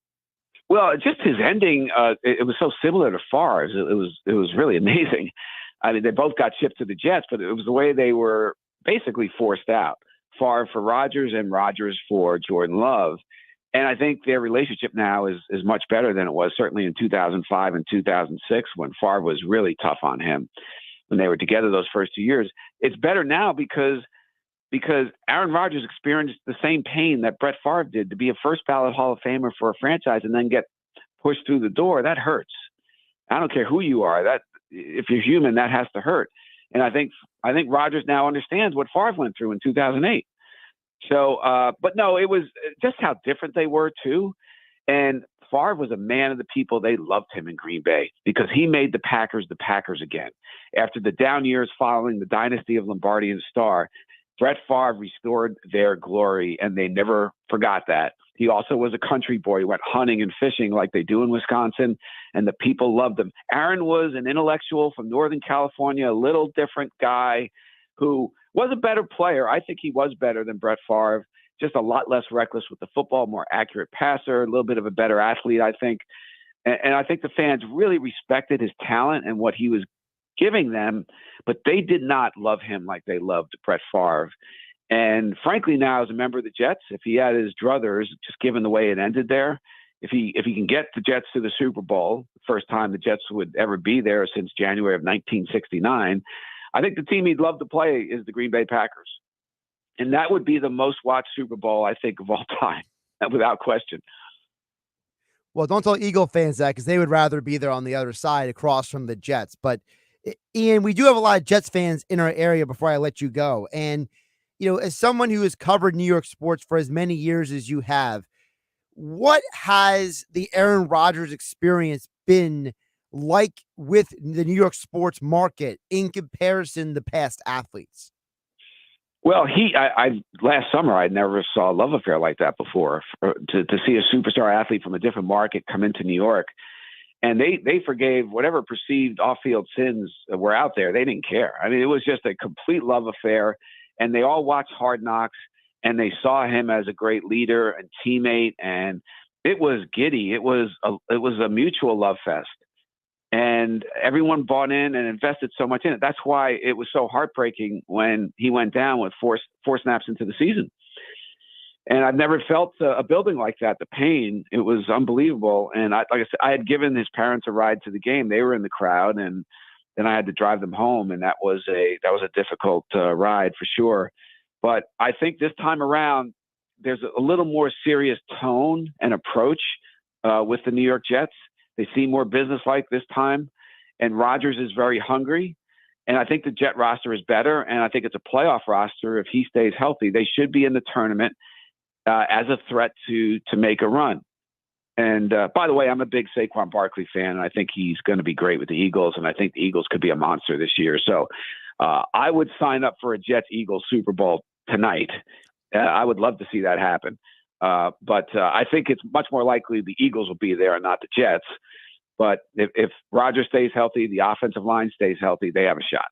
Well, just his ending, it was so similar to Favre's. It was really amazing. I mean, they both got shipped to the Jets, but it was the way they were basically forced out. Favre for Rodgers and Rodgers for Jordan Love. And I think their relationship now is much better than it was certainly in 2005 and 2006 when Favre was really tough on him when they were together those first 2 years. It's better now because Aaron Rodgers experienced the same pain that Brett Favre did to be a first ballot Hall of Famer for a franchise and then get pushed through the door. That hurts. I don't care who you are. That if you're human, that has to hurt. And I think Rodgers now understands what Favre went through in 2008. So, but no, it was just how different they were too. And Favre was a man of the people. They loved him in Green Bay because he made the Packers again. After the down years following the dynasty of Lombardi and Starr, Brett Favre restored their glory, and they never forgot that. He also was a country boy. He went hunting and fishing like they do in Wisconsin, and the people loved him. Aaron was an intellectual from Northern California, a little different guy who was a better player. I think he was better than Brett Favre, just a lot less reckless with the football, more accurate passer, a little bit of a better athlete, I think. And I think the fans really respected his talent and what he was giving them, but they did not love him like they loved Brett Favre. And frankly, now as a member of the Jets, if he had his druthers, just given the way it ended there, if he can get the Jets to the Super Bowl, the first time the Jets would ever be there since January of 1969, I think the team he'd love to play is the Green Bay Packers. And that would be the most watched Super Bowl, I think, of all time, without question. Well, don't tell Eagle fans that, because they would rather be there on the other side across from the Jets. But Ian, we do have a lot of Jets fans in our area before I let you go. And, you know, as someone who has covered New York sports for as many years as you have, what has the Aaron Rodgers experience been like with the New York sports market in comparison to past athletes? Well, last summer, I never saw a love affair like that before. To see a superstar athlete from a different market come into New York, and they forgave whatever perceived off-field sins were out there. They didn't care. I mean, it was just a complete love affair, and they all watched Hard Knocks, and they saw him as a great leader and teammate, and it was giddy. It was a mutual love fest. And everyone bought in and invested so much in it. That's why it was so heartbreaking when he went down with four snaps into the season. And I've never felt a building like that. The pain, it was unbelievable. And like I said, I had given his parents a ride to the game. They were in the crowd, and then I had to drive them home. And that was a difficult ride for sure. But I think this time around, there's a little more serious tone and approach with the New York Jets. They seem more business-like this time, and Rodgers is very hungry. And I think the Jet roster is better, and I think it's a playoff roster if he stays healthy. They should be in the tournament as a threat to make a run. And by the way, I'm a big Saquon Barkley fan, and I think he's going to be great with the Eagles, and I think the Eagles could be a monster this year. So I would sign up for a Jets-Eagles Super Bowl tonight. I would love to see that happen. But I think it's much more likely the Eagles will be there and not the Jets. But if Rodgers stays healthy, the offensive line stays healthy, they have a shot.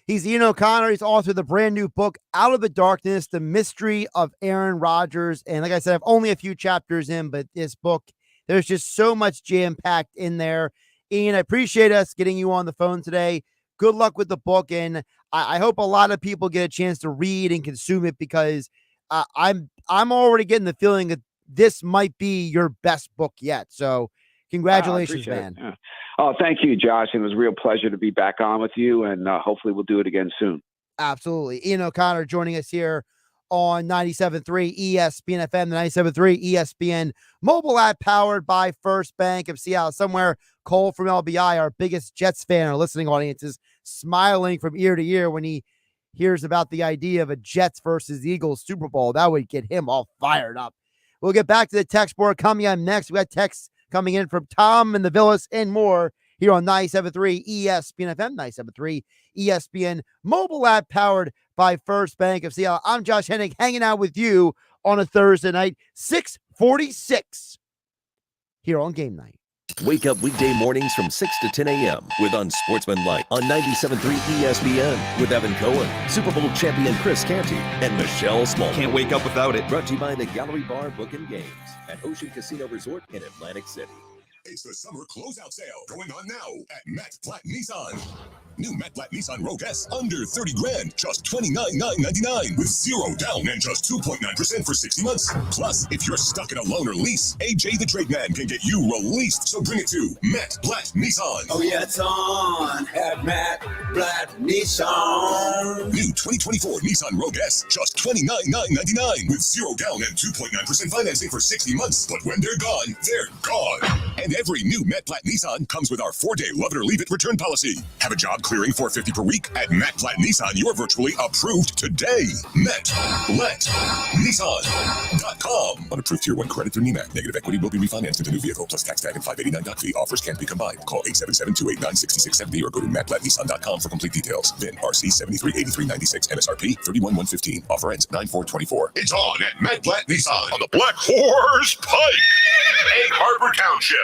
He's Ian O'Connor. He's author of the brand new book, Out of the Darkness, The Mystery of Aaron Rodgers. And like I said, I've only a few chapters in, but this book, there's just so much jam-packed in there. Ian, I appreciate us getting you on the phone today. Good luck with the book. And I hope a lot of people get a chance to read and consume it, because I'm already getting the feeling that this might be your best book yet. So congratulations, man. Yeah. Oh, thank you, Josh. It was a real pleasure to be back on with you, and hopefully we'll do it again soon. Absolutely. Ian O'Connor joining us here on 97.3 ESPN FM, the 97.3 ESPN mobile app powered by First Bank of Seattle. Somewhere Cole from LBI, our biggest Jets fan, our listening audience, is smiling from ear to ear when he hears about the idea of a Jets versus Eagles Super Bowl. That would get him all fired up. We'll get back to the text board coming on next. We got texts coming in from Tom and the Villas and more here on 97.3 ESPN FM, 97.3 ESPN mobile app powered by First Bank of Seattle. I'm Josh Hennig, hanging out with you on a Thursday night, 6:46 here on Game Night. Wake up weekday mornings from 6 to 10 a.m. with Unsportsmanlike on 97.3 ESPN with Evan Cohen, Super Bowl champion Chris Canty, and Michelle Small. Can't wake up without it. Brought to you by the Gallery Bar Book and Games at Ocean Casino Resort in Atlantic City. It's the summer closeout sale going on now at Matt Blatt Nissan. New Matt Blatt Nissan Rogue S under 30 grand, just $29,999 with zero down and just 2.9% for 60 months. Plus, if you're stuck in a loan or lease, AJ the Trade Man can get you released. So bring it to Matt Blatt Nissan. Oh yeah, it's on at Matt Blatt Nissan. New 2024 Nissan Rogue S, just $29,999 with zero down and 2.9% financing for 60 months. But when they're gone, they're gone. And every new Matt Platt Nissan comes with our 4-day love it or leave it return policy. Have a job clearing $450 per week? At Matt Platt Nissan, you're virtually approved today. Nissan.com. Unapproved Tier 1 credit through NEMAT. Negative equity will be refinanced into new vehicle plus tax tag and $589 doc fee. Offers can't be combined. Call 877-289-6670 or go to mattplattnissan.com for complete details. VIN RC 738396 MSRP 31115. Offer ends 9/4/24. It's on at Matt Platt Nissan on the Black Horse Pike, Egg Harbor Township.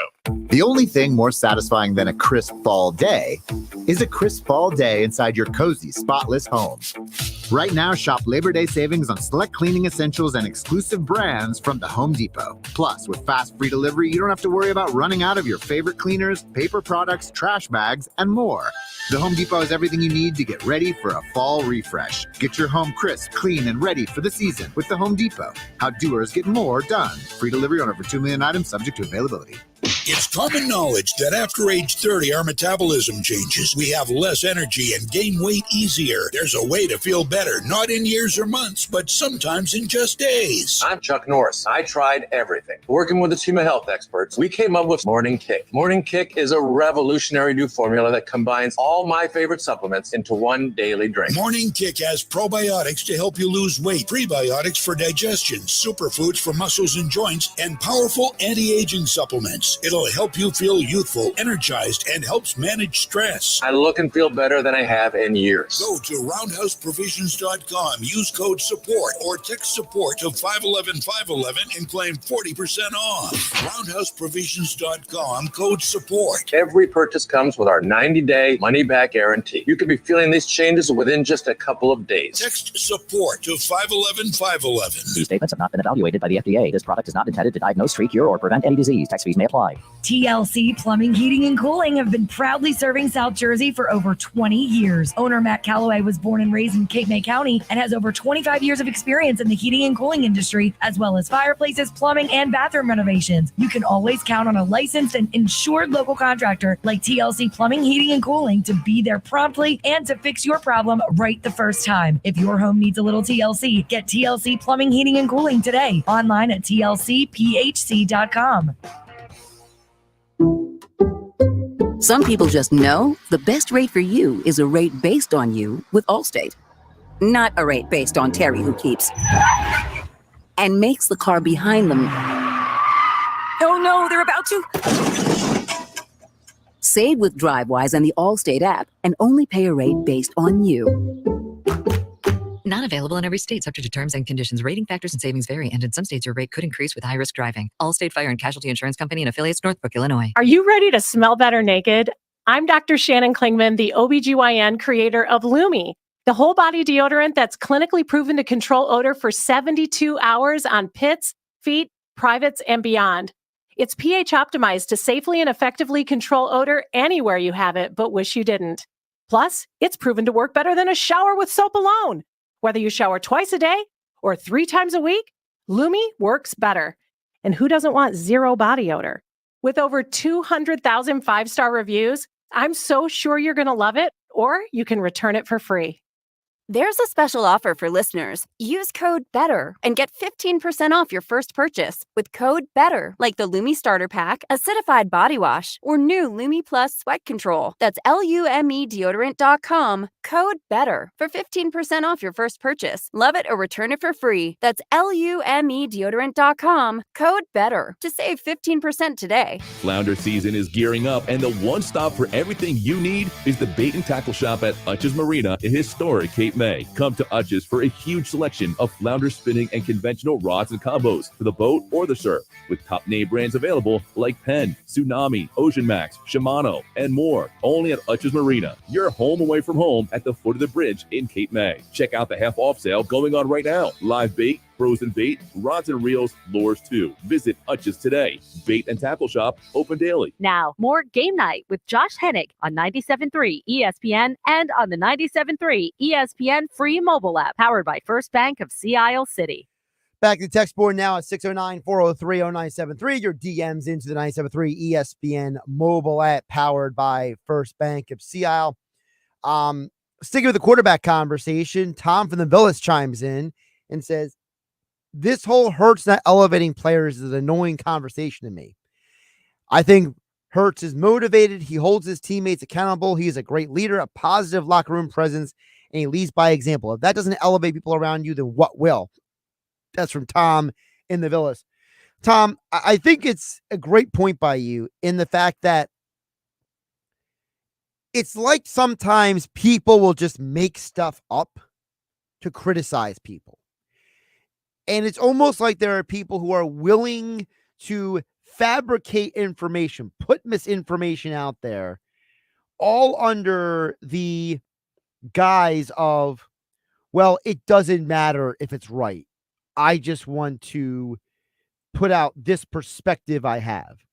The only thing more satisfying than a crisp fall day is a crisp fall day inside your cozy, spotless home. Right now, shop Labor Day savings on select cleaning essentials and exclusive brands from the Home Depot. Plus, with fast free delivery, you don't have to worry about running out of your favorite cleaners, paper products, trash bags, and more. The Home Depot has everything you need to get ready for a fall refresh. Get your home crisp, clean, and ready for the season with the Home Depot. How doers get more done. Free delivery on over 2 million items subject to availability. It's common knowledge that after age 30, our metabolism changes. We have less energy and gain weight easier. There's a way to feel better, not in years or months, but sometimes in just days. I'm Chuck Norris. I tried everything. Working with a team of health experts, we came up with Morning Kick. Morning Kick is a revolutionary new formula that combines all my favorite supplements into one daily drink. Morning Kick has probiotics to help you lose weight, prebiotics for digestion, superfoods for muscles and joints, and powerful anti-aging supplements. It'll help you feel youthful, energized, and helps manage stress. I look and feel better than I have in years. Go to roundhouseprovisions.com, use code SUPPORT, or text SUPPORT to 511-511 and claim 40% off. Roundhouseprovisions.com, code SUPPORT. Every purchase comes with our 90-day money-back guarantee. You could be feeling these changes within just a couple of days. Text SUPPORT to 511-511. These statements have not been evaluated by the FDA. This product is not intended to diagnose, treat, cure, or prevent any disease. Tax fees may apply. TLC Plumbing, Heating, and Cooling have been proudly serving South Jersey for over 20 years. Owner Matt Calloway was born and raised in Cape May County and has over 25 years of experience in the heating and cooling industry, as well as fireplaces, plumbing, and bathroom renovations. You can always count on a licensed and insured local contractor like TLC Plumbing, Heating, and Cooling to be there promptly and to fix your problem right the first time. If your home needs a little TLC, get TLC Plumbing, Heating, and Cooling today. Online at tlcphc.com. Some people just know the best rate for you is a rate based on you with Allstate. Not a rate based on Terry who keeps and makes the car behind them. Oh no, they're about to. Save with DriveWise and the Allstate app and only pay a rate based on you. Not available in every state, subject to terms and conditions. Rating factors and savings vary, and in some states your rate could increase with high-risk driving. Allstate Fire and Casualty Insurance Company and affiliates, Northbrook, Illinois. Are you ready to smell better naked? I'm Dr. Shannon Klingman, the OBGYN creator of Lumi, the whole body deodorant that's clinically proven to control odor for 72 hours on pits, feet, privates, and beyond. It's pH optimized to safely and effectively control odor anywhere you have it, but wish you didn't. Plus, it's proven to work better than a shower with soap alone. Whether you shower twice a day or 3 times a week, Lumi works better. And who doesn't want zero body odor? With over 200,000 5-star reviews, I'm so sure you're going to love it, or you can return it for free. There's a special offer for listeners. Use code BETTER and get 15% off your first purchase with code BETTER, like the Lumi Starter Pack, Acidified Body Wash, or new Lumi Plus Sweat Control. That's LUME deodorant.com, code BETTER for 15% off your first purchase. Love it or return it for free. That's LUME deodorant.com, code BETTER to save 15% today. Flounder season is gearing up, and the one stop for everything you need is the Bait and Tackle Shop at Utch's Marina in historic Cape May. Come to Utch's for a huge selection of flounder spinning and conventional rods and combos for the boat or the surf, with top name brands available like Penn, Tsunami, Ocean Max, Shimano, and more. Only at Utch's Marina, your home away from home at the foot of the bridge in Cape May. Check out the half off sale going on right now. Live bait, frozen bait, rods and reels, lures too. Visit Utch's today. Bait and Tackle Shop, open daily. Now, more Game Night with Josh Hennick on 97.3 ESPN and on the 97.3 ESPN free mobile app, powered by First Bank of Sea Isle City. Back to the text board now at 609-403-0973. Your DMs into the 97.3 ESPN mobile app, powered by First Bank of Sea Isle. Sticking with the quarterback conversation, Tom from the Villas chimes in and says, this whole Hurts not elevating players is an annoying conversation to me. I think Hurts is motivated. He holds his teammates accountable. He is a great leader, a positive locker room presence, and he leads by example. If that doesn't elevate people around you, then what will? That's from Tom in the Villas. Tom, I think it's a great point by you in the fact that it's like sometimes people will just make stuff up to criticize people. And it's almost like there are people who are willing to fabricate information, put misinformation out there, all under the guise of, well, it doesn't matter if it's right. I just want to put out this perspective I have.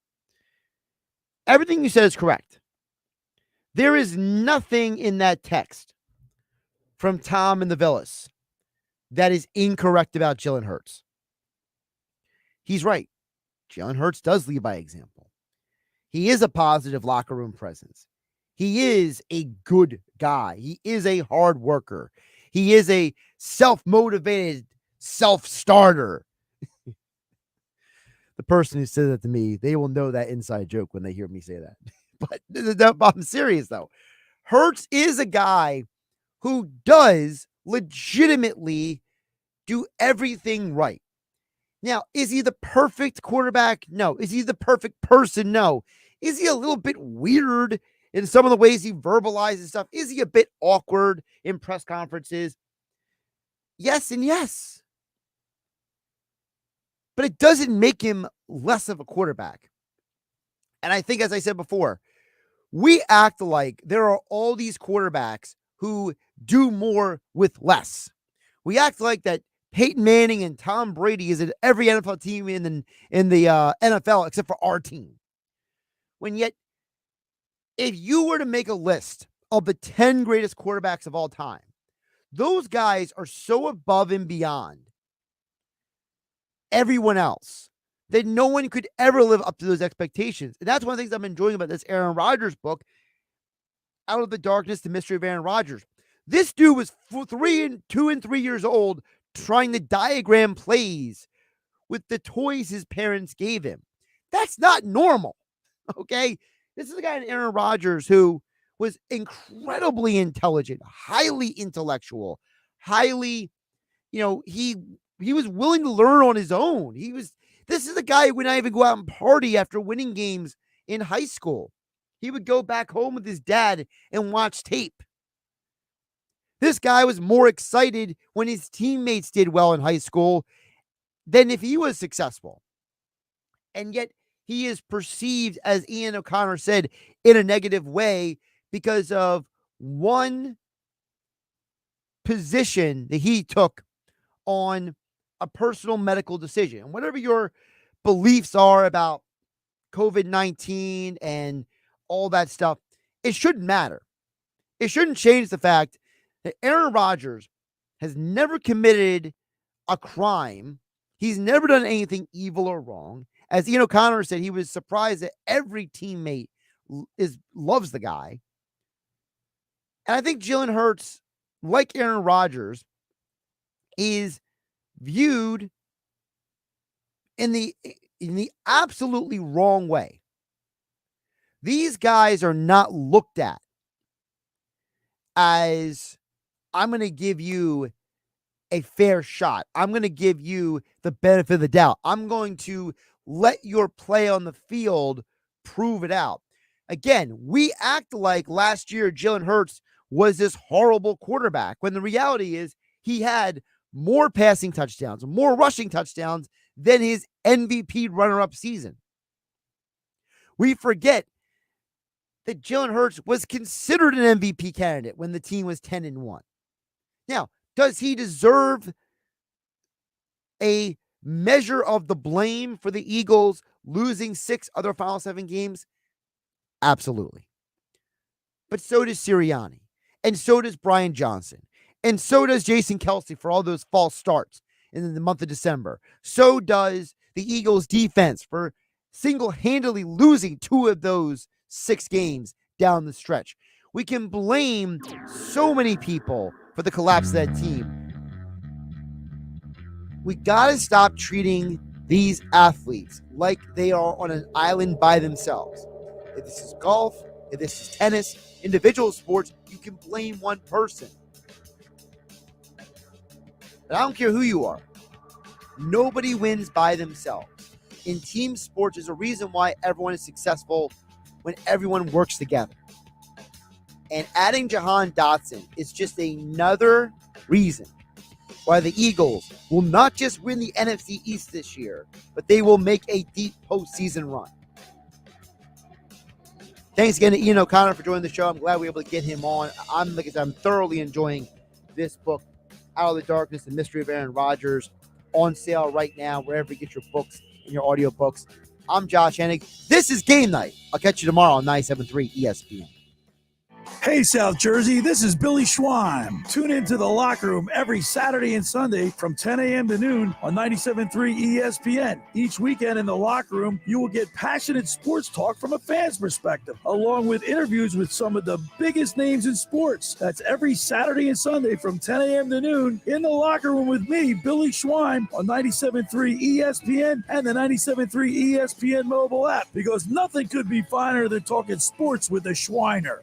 Everything you said is correct. There is nothing in that text from Tom and the Villas that is incorrect about Jalen Hurts. He's right. Jalen Hurts does lead by example. He is a positive locker room presence. He is a good guy. He is a hard worker. He is a self-motivated self-starter. The person who said that to me, they will know that inside joke when they hear me say that. But I'm serious, though. Hurts is a guy who does legitimately do everything right. Now, is he the perfect quarterback? No. Is he the perfect person? No. Is he a little bit weird in some of the ways he verbalizes stuff? Is he a bit awkward in press conferences? Yes and yes. But it doesn't make him less of a quarterback. And I think, as I said before, we act like there are all these quarterbacks who do more with less. We act like that Peyton Manning and Tom Brady is at every NFL team in the NFL except for our team. When yet, if you were to make a list of the 10 greatest quarterbacks of all time, those guys are so above and beyond everyone else that no one could ever live up to those expectations. And that's one of the things I'm enjoying about this Aaron Rodgers book, Out of the Darkness, The Mystery of Aaron Rodgers. This dude was 2 and 3 years old trying to diagram plays with the toys his parents gave him. That's not normal, okay? This is a guy in Aaron Rodgers who was incredibly intelligent, highly intellectual, highly, he was willing to learn on his own. This is a guy who would not even go out and party after winning games in high school. He would go back home with his dad and watch tape. This guy was more excited when his teammates did well in high school than if he was successful. And yet he is perceived, as Ian O'Connor said, in a negative way because of one position that he took on a personal medical decision. And whatever your beliefs are about COVID-19 and all that stuff, it shouldn't matter. It shouldn't change the fact that Aaron Rodgers has never committed a crime. He's never done anything evil or wrong. As Ian O'Connor said, he was surprised that every teammate loves the guy. And I think Jalen Hurts, like Aaron Rodgers, is viewed in the absolutely wrong way. These guys are not looked at as, I'm going to give you a fair shot. I'm going to give you the benefit of the doubt. I'm going to let your play on the field prove it out. Again, we act like last year Jalen Hurts was this horrible quarterback when the reality is he had more passing touchdowns, more rushing touchdowns than his MVP runner-up season. We forget that Jalen Hurts was considered an MVP candidate when the team was 10-1. Now, does he deserve a measure of the blame for the Eagles losing 6 other Final 7 games? Absolutely. But so does Sirianni, and so does Brian Johnson, and so does Jason Kelce for all those false starts in the month of December. So does the Eagles defense for single-handedly losing 2 of those 6 games down the stretch. We can blame so many people for the collapse of that team. We got to stop treating these athletes like they are on an island by themselves. If this is golf, if this is tennis, individual sports, you can blame one person. But I don't care who you are. Nobody wins by themselves. In team sports, there's a reason why everyone is successful when everyone works together. And adding Jahan Dotson is just another reason why the Eagles will not just win the NFC East this year, but they will make a deep postseason run. Thanks again to Ian O'Connor for joining the show. I'm glad we were able to get him on. I'm thoroughly enjoying this book, Out of the Darkness, The Mystery of Aaron Rodgers, on sale right now, wherever you get your books and your audio books. I'm Josh Hennig. This is Game Night. I'll catch you tomorrow on 97.3 ESPN. Hey, South Jersey, this is Billy Schweim. Tune into The Locker Room every Saturday and Sunday from 10 a.m. to noon on 97.3 ESPN. Each weekend in The Locker Room, you will get passionate sports talk from a fan's perspective, along with interviews with some of the biggest names in sports. That's every Saturday and Sunday from 10 a.m. to noon in The Locker Room with me, Billy Schweim, on 97.3 ESPN and the 97.3 ESPN mobile app, because nothing could be finer than talking sports with the Schweiner.